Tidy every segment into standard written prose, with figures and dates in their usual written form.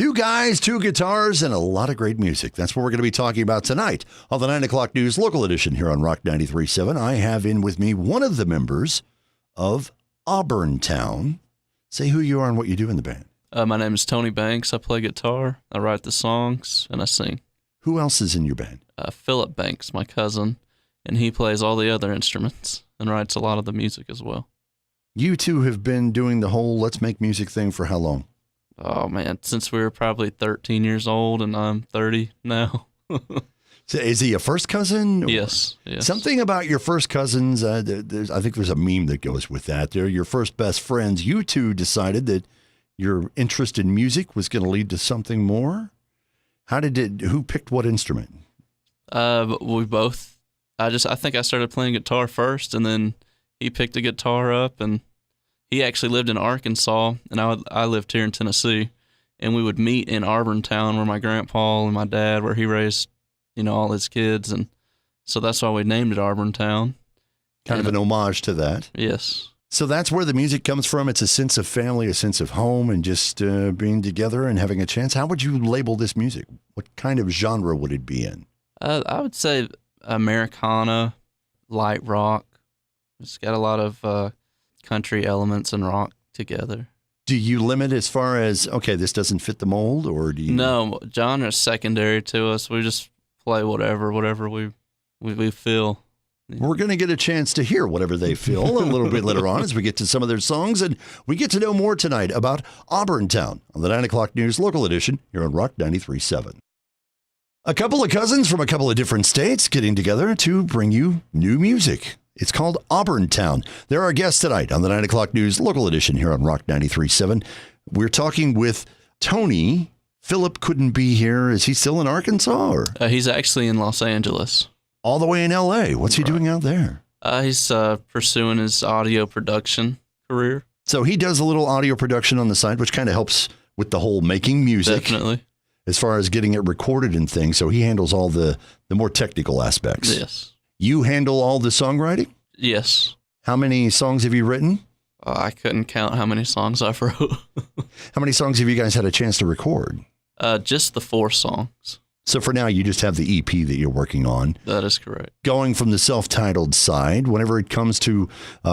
Two guys, two guitars, and a lot of great music. That's what we're going to be talking about tonight on the 9 o'clock news local edition here on Rock 93.7. I have in with me one of the members of Auburntown. Say who you are and what you do in the band. My name is Tony Banks. I play guitar, I write the songs, and I sing. Who else is in your band? Philip Banks, my cousin, and he plays all the other instruments and writes a lot of the music as well. You two have been doing the whole let's make music thing for how long? Oh, man, since we were probably 13 years old, and I'm 30 now. So is he a first cousin? Yes. Something about your first cousins, I think there's a meme that goes with that. They're your first best friends. You two decided that your interest in music was going to lead to something more? Who picked what instrument? We both. I think I started playing guitar first, and then he picked a guitar up, and he actually lived in Arkansas, and I lived here in Tennessee, and we would meet in Auburntown where my grandpa and my dad, where he raised, all his kids, and so that's why we named it Auburntown. Kind of an homage to that. Yes. So that's where the music comes from. It's a sense of family, a sense of home, and just being together and having a chance. How would you label this music? What kind of genre would it be in? I would say Americana, light rock. It's got a lot of country elements and rock together. Do you limit as far as, okay, this doesn't fit the mold, or do you? No, genre is secondary to us. We just play whatever we feel. We're going to get a chance to hear whatever they feel a little bit later on as we get to some of their songs, and we get to know more tonight about Auburntown on the 9 o'clock news local edition here on Rock 93.7. A couple of cousins from a couple of different states getting together to bring you new music. It's called Auburntown. They're our guests tonight on the 9 o'clock news local edition here on Rock 93.7. We're talking with Tony. Philip couldn't be here. Is he still in Arkansas? Or? He's actually in Los Angeles. All the way in L.A. What's he doing out there? He's pursuing his audio production career. So he does a little audio production on the side, which kind of helps with the whole making music. Definitely. As far as getting it recorded and things. So he handles all the more technical aspects. Yes. You handle all the songwriting? Yes. How many songs have you written? I couldn't count how many songs I've wrote. How many songs have you guys had a chance to record? Just the 4 songs. So for now, you just have the EP that you're working on. That is correct. Going from the self-titled side, whenever it comes to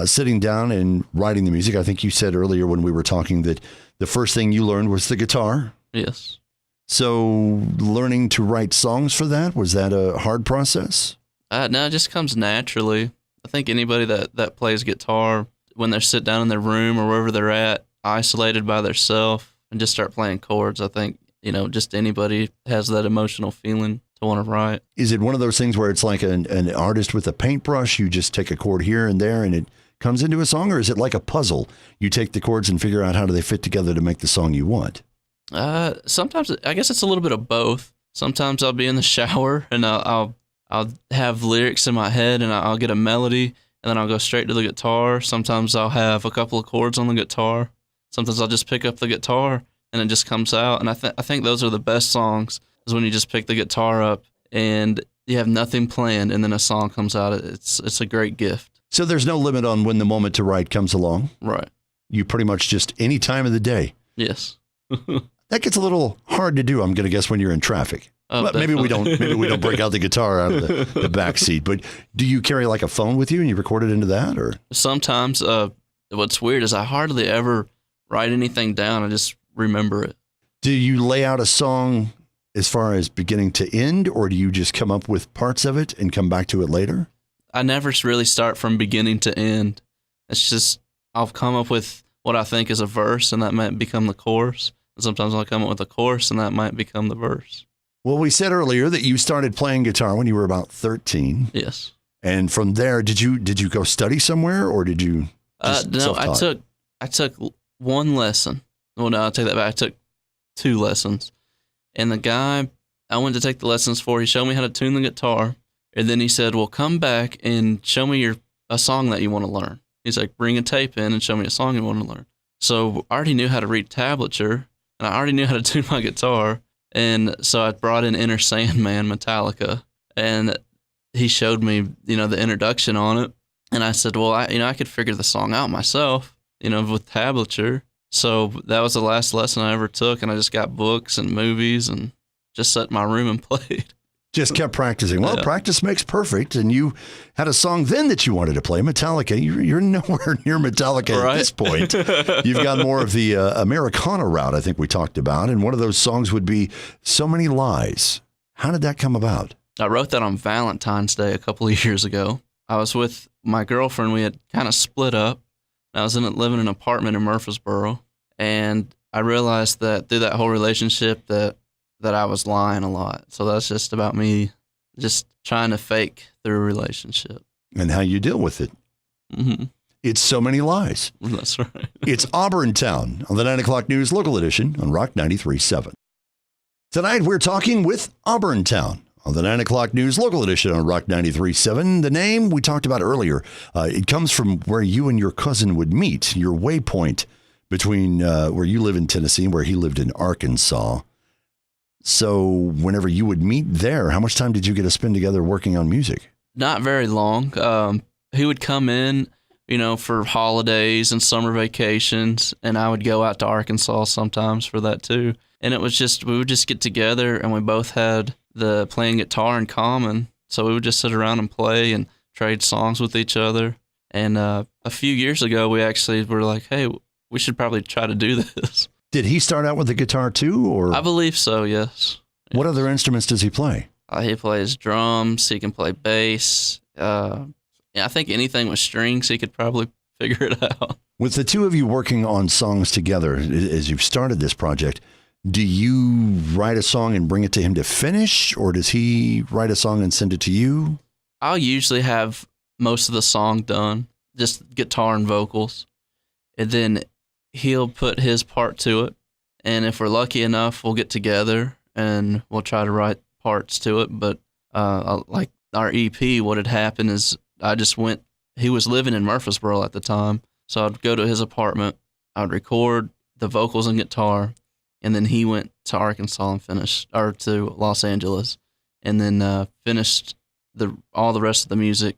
sitting down and writing the music, I think you said earlier when we were talking that the first thing you learned was the guitar. Yes. So learning to write songs for that, was that a hard process? No, it just comes naturally. I think anybody that plays guitar, when they sit down in their room or wherever they're at, isolated by themselves, and just start playing chords, I think, just anybody has that emotional feeling to want to write. Is it one of those things where it's like an artist with a paintbrush? You just take a chord here and there and it comes into a song? Or is it like a puzzle? You take the chords and figure out how do they fit together to make the song you want? Sometimes I guess it's a little bit of both. Sometimes I'll be in the shower and I'll have lyrics in my head and I'll get a melody and then I'll go straight to the guitar. Sometimes I'll have a couple of chords on the guitar. Sometimes I'll just pick up the guitar and it just comes out. And I think those are the best songs, is when you just pick the guitar up and you have nothing planned and then a song comes out. It's a great gift. So there's no limit on when the moment to write comes along? Right. You pretty much just any time of the day? Yes. That gets a little hard to do, I'm going to guess, when you're in traffic. But maybe we don't break out the guitar out of the back seat. But do you carry like a phone with you and you record it into that? Or sometimes what's weird is I hardly ever write anything down. I just remember it. Do you lay out a song as far as beginning to end, or do you just come up with parts of it and come back to it later? I never really start from beginning to end. It's just I'll come up with what I think is a verse, and that might become the chorus. And sometimes I'll come up with a chorus, and that might become the verse. Well, we said earlier that you started playing guitar when you were about 13. Yes. And from there, did you go study somewhere, or did you just no, self-taught? I took one lesson. Well, no, I'll take that back. I took 2 lessons. And the guy I went to take the lessons for, he showed me how to tune the guitar. And then he said, well, come back and show me a song that you want to learn. He's like, bring a tape in and show me a song you want to learn. So I already knew how to read tablature, and I already knew how to tune my guitar. And so I brought in Enter Sandman, Metallica, and he showed me, the introduction on it. And I said, well, I could figure the song out myself, with tablature. So that was the last lesson I ever took, and I just got books and movies and just sat in my room and played. Just kept practicing. Well, practice makes perfect. And you had a song then that you wanted to play, Metallica. You're nowhere near Metallica at this point. You've got more of the Americana route, I think we talked about. And one of those songs would be So Many Lies. How did that come about? I wrote that on Valentine's Day a couple of years ago. I was with my girlfriend. We had kind of split up. I was living in an apartment in Murfreesboro. And I realized that through that whole relationship that I was lying a lot. So that's just about me just trying to fake through a relationship. And how you deal with it. Mm-hmm. It's So Many Lies. That's right. It's Auburntown on the 9 o'clock news local edition on Rock 93.7. Tonight we're talking with Auburntown on the 9 o'clock news local edition on Rock 93.7. The name we talked about earlier, it comes from where you and your cousin would meet, your waypoint between where you live in Tennessee and where he lived in Arkansas. So whenever you would meet there, how much time did you get to spend together working on music? Not very long. He would come in, for holidays and summer vacations, and I would go out to Arkansas sometimes for that too. And it was just, we would just get together, and we both had the playing guitar in common. So we would just sit around and play and trade songs with each other. And a few years ago, we actually were like, hey, we should probably try to do this. Did he start out with the guitar too, or? I believe so, yes. What other instruments does he play? He plays drums. He can play bass. I think anything with strings, he could probably figure it out. With the two of you working on songs together, as you've started this project, do you write a song and bring it to him to finish, or does he write a song and send it to you? I'll usually have most of the song done, just guitar and vocals, and then he'll put his part to it. And if we're lucky enough, we'll get together and we'll try to write parts to it. But like our EP, what had happened is he was living in Murfreesboro at the time. So I'd go to his apartment, I'd record the vocals and guitar, and then he went to Arkansas and to Los Angeles, and then finished all the rest of the music.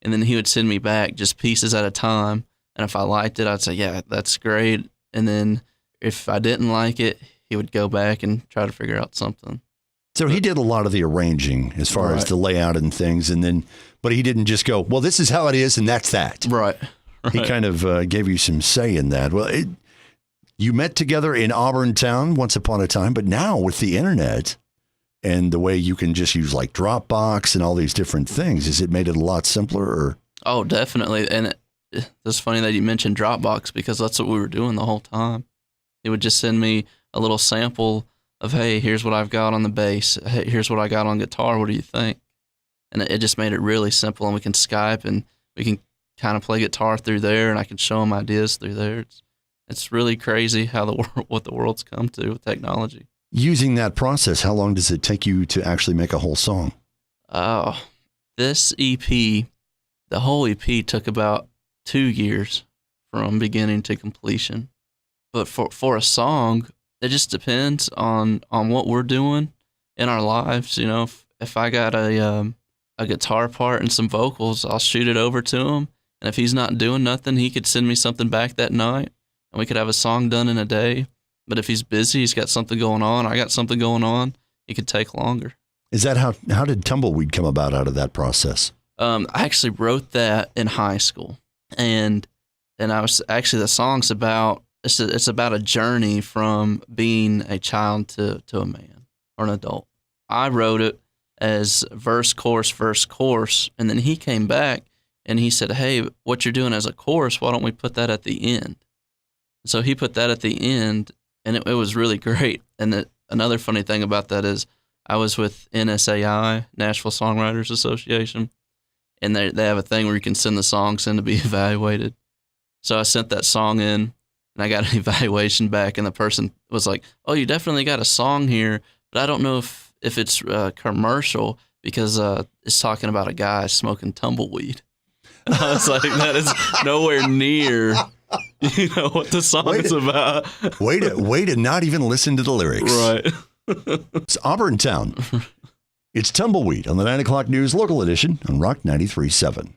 And then he would send me back just pieces at a time. And if I liked it, I'd say, yeah, that's great. And then if I didn't like it, he would go back and try to figure out something. So he did a lot of the arranging as far as the layout and things. But he didn't just go, well, this is how it is, and that's that. Right. He kind of gave you some say in that. Well, you met together in Auburntown once upon a time, but now with the internet and the way you can just use like Dropbox and all these different things, has it made it a lot simpler? Or? Oh, definitely. And it's funny that you mentioned Dropbox, because that's what we were doing the whole time. He would just send me a little sample of, hey, here's what I've got on the bass. Hey, here's what I got on guitar. What do you think? And it just made it really simple, and we can Skype and we can kind of play guitar through there, and I can show him ideas through there. It's really crazy how what the world's come to with technology. Using that process, how long does it take you to actually make a whole song? Oh, this EP, the whole EP took about 2 years from beginning to completion. But for a song, it just depends on what we're doing in our lives. If I got a guitar part and some vocals, I'll shoot it over to him. And if he's not doing nothing, he could send me something back that night, and we could have a song done in a day. But if he's busy, he's got something going on, I got something going on, it could take longer. Is that how did Tumbleweed come about out of that process? I actually wrote that in high school, and I was actually, the song's about, it's about a journey from being a child to a man or an adult. I wrote it as verse, chorus, and then he came back and he said, hey, what you're doing as a chorus, why don't we put that at the end? So he put that at the end, and it was really great. And another funny thing about that is I was with NSAI, Nashville Songwriters Association, and they have a thing where you can send the songs in to be evaluated. So I sent that song in, and I got an evaluation back, and the person was like, oh, you definitely got a song here, but I don't know if it's commercial, because it's talking about a guy smoking tumbleweed. I was like, that is nowhere near what the song is about. Way to not even listen to the lyrics. Right. It's Auburntown. It's Tumbleweed on the 9 o'clock news local edition on Rock 93.7.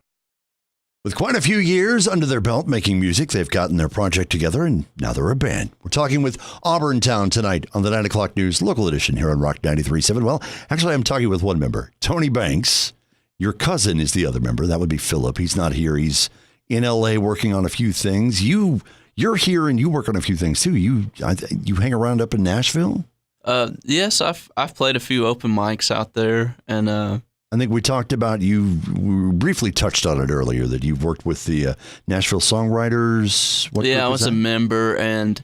With quite a few years under their belt making music, they've gotten their project together, and now they're a band. We're talking with Auburntown tonight on the 9 o'clock news local edition here on Rock 93.7. Well, actually, I'm talking with one member, Tony Banks. Your cousin is the other member. That would be Philip. He's not here. He's in L.A. working on a few things. You're here and you work on a few things, too. You hang around up in Nashville? Yes, I've played a few open mics out there, and I think we talked about, we briefly touched on it earlier, that you've worked with the Nashville Songwriters. I was a member, and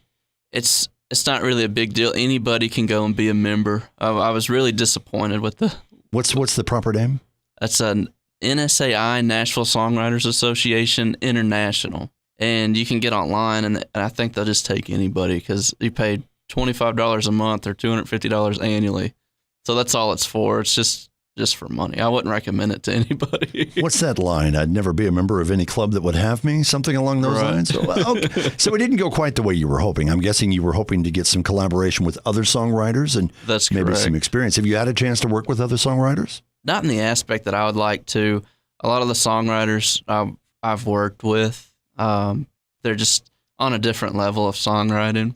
it's not really a big deal. Anybody can go and be a member. I was really disappointed with the... What's the proper name? That's an NSAI, Nashville Songwriters Association International. And you can get online, and I think they'll just take anybody because you paid $25 a month or $250 annually. So that's all it's for. It's just for money. I wouldn't recommend it to anybody. What's that line? I'd never be a member of any club that would have me? Something along those lines? Okay. So it didn't go quite the way you were hoping. I'm guessing you were hoping to get some collaboration with other songwriters and that's maybe correct. Some experience. Have you had a chance to work with other songwriters? Not in the aspect that I would like to. A lot of the songwriters I've worked with, they're just on a different level of songwriting.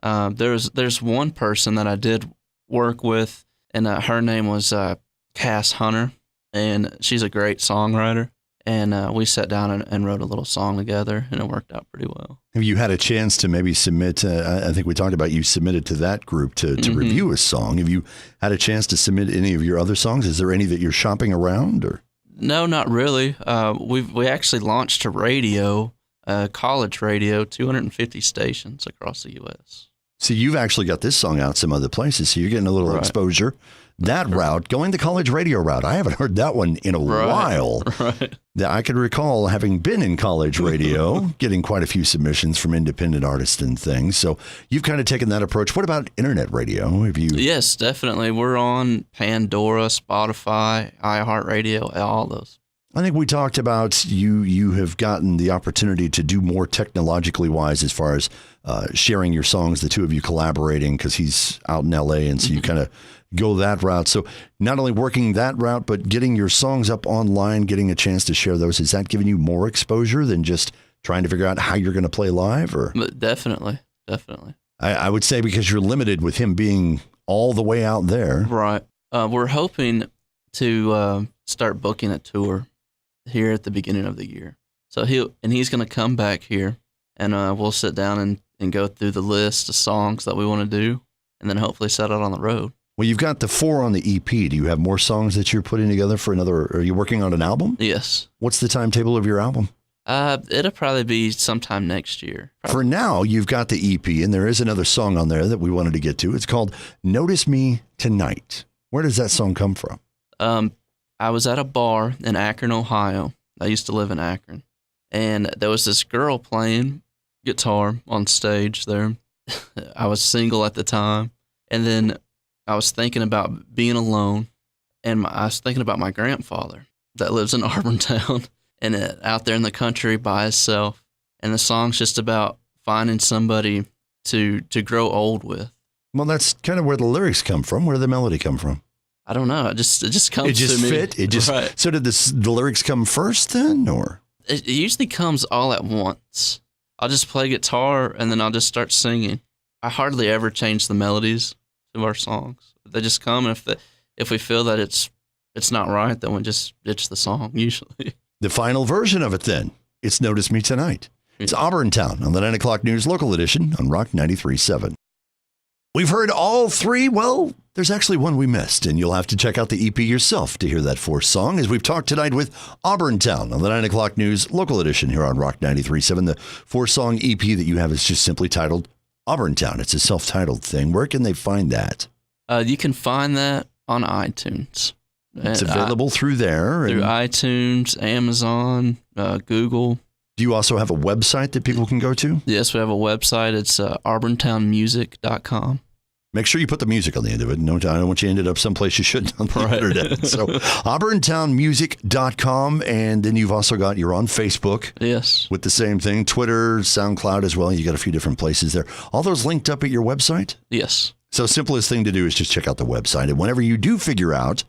There's one person that I did work with, and her name was Cass Hunter, and she's a great songwriter. And we sat down and wrote a little song together, and it worked out pretty well. Have you had a chance to maybe submit, I think we talked about you submitted to that group to review a song. Have you had a chance to submit any of your other songs? Is there any that you're shopping around? Or No, not really. We actually launched a radio, college radio, 250 stations across the U.S. So you've actually got this song out some other places, so you're getting a little exposure. That route, going the college radio route, I haven't heard that one in a while. Right. I could recall having been in college radio, getting quite a few submissions from independent artists and things. So you've kind of taken that approach. What about internet radio? Have you? Yes, definitely. We're on Pandora, Spotify, iHeartRadio, all those. I think we talked about you have gotten the opportunity to do more technologically wise as far as sharing your songs, the two of you collaborating because he's out in L.A. and so you kind of go that route. So not only working that route, but getting your songs up online, getting a chance to share those. Is that giving you more exposure than just trying to figure out how you're going to play live? Or Definitely. I would say because you're limited with him being all the way out there. Right. We're hoping to start booking a tour here at the beginning of the year. So he's going to come back here, and we'll sit down and go through the list of songs that we want to do, and then hopefully set out on the road. Well, you've got the 4 on the EP. Do you have more songs that you're putting together for another? Are you working on an album? Yes. What's the timetable of your album? It'll probably be sometime next year. For now, you've got the EP, and there is another song on there that we wanted to get to. It's called Notice Me Tonight. Where does that song come from? I was at a bar in Akron, Ohio. I used to live in Akron. And there was this girl playing guitar on stage there. I was single at the time. And then I was thinking about being alone. And I was thinking about my grandfather that lives in Auburntown and out there in the country by himself. And the song's just about finding somebody to grow old with. Well, that's kind of where the lyrics come from. Where did the melody come from? I don't know. It just comes to me. It just fit? So did the lyrics come first then, or? It usually comes all at once. I'll just play guitar and then I'll just start singing. I hardly ever change the melodies to our songs. They just come, and if we feel that it's not right, then we just ditch the song usually. The final version of it then. It's Notice Me Tonight. It's Auburntown on the 9 o'clock news local edition on Rock 93.7. We've heard all 3. Well, there's actually one we missed, and you'll have to check out the EP yourself to hear that 4th song as we've talked tonight with Auburntown on the 9 o'clock news local edition here on Rock 93.7. The 4-song EP that you have is just simply titled Auburntown. It's a self-titled thing. Where can they find that? You can find that on iTunes. It's available through there. Through iTunes, Amazon, Google. Do you also have a website that people can go to? Yes, we have a website. It's auburntownmusic.com. Make sure you put the music on the end of it. No, I don't want you ended up someplace you shouldn't on the internet. So auburntownmusic.com. And then you've also you're on Facebook. Yes. With the same thing. Twitter, SoundCloud as well. You got a few different places there. All those linked up at your website? Yes. So simplest thing to do is just check out the website. And whenever you do figure out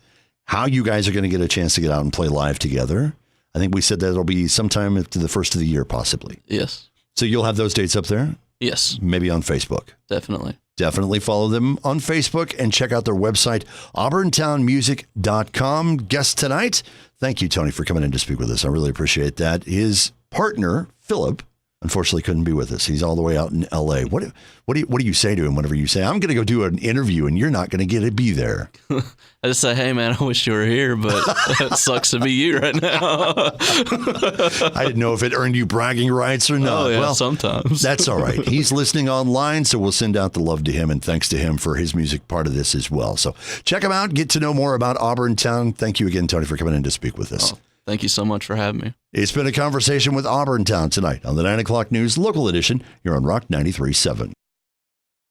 how you guys are going to get a chance to get out and play live together, I think we said that it'll be sometime after the first of the year, possibly. Yes. So you'll have those dates up there? Yes. Maybe on Facebook. Definitely. Definitely follow them on Facebook and check out their website, auburntownmusic.com. Guest tonight, thank you, Tony, for coming in to speak with us. I really appreciate that. His partner, Philip, unfortunately couldn't be with us. He's all the way out in L.A. What do you say to him whenever you say, I'm going to go do an interview and you're not going to get to be there? I just say, hey, man, I wish you were here, but it sucks to be you right now. I didn't know if it earned you bragging rights or not. Oh, yeah, well, sometimes. That's all right. He's listening online, so we'll send out the love to him and thanks to him for his music part of this as well. So check him out. Get to know more about Auburntown. Thank you again, Tony, for coming in to speak with us. Oh, thank you so much for having me. It's been a conversation with Auburntown tonight on the 9 o'clock news local edition. You're on Rock 93.7.